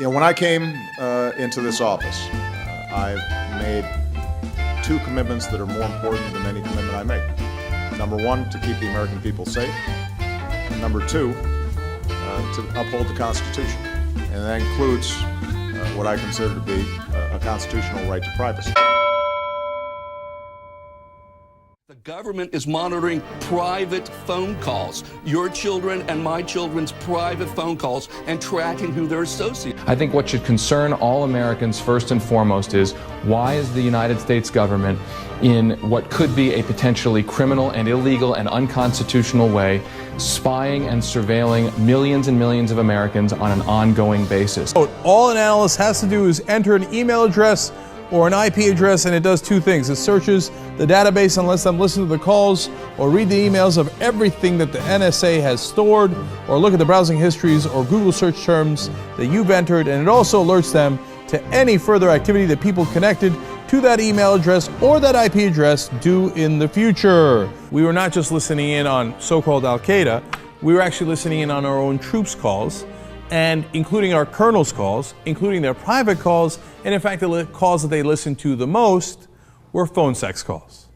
When I came into this office, I've made two commitments that are more important than any commitment I make. Number one, to keep the American people safe. And number two, to uphold the Constitution. And that includes what I consider to be a constitutional right to privacy. The government is monitoring private phone calls, your children and my children's private phone calls, and tracking who they're associated. I think what should concern all Americans first and foremost is, why is the United States government, in what could be a potentially criminal and illegal and unconstitutional way, spying and surveilling millions and millions of Americans on an ongoing basis? All an analyst has to do is enter an email address or an IP address, and it does two things. It searches the database and lets them listen to the calls or read the emails of everything that the NSA has stored, or look at the browsing histories or Google search terms that you've entered, and it also alerts them to any further activity that people connected to that email address or that IP address do in the future. We were not just listening in on so-called Al-Qaeda, we were actually listening in on our own troops' calls, and including our colonels' calls, including their private calls, and in fact the calls that they listened to the most were phone sex calls.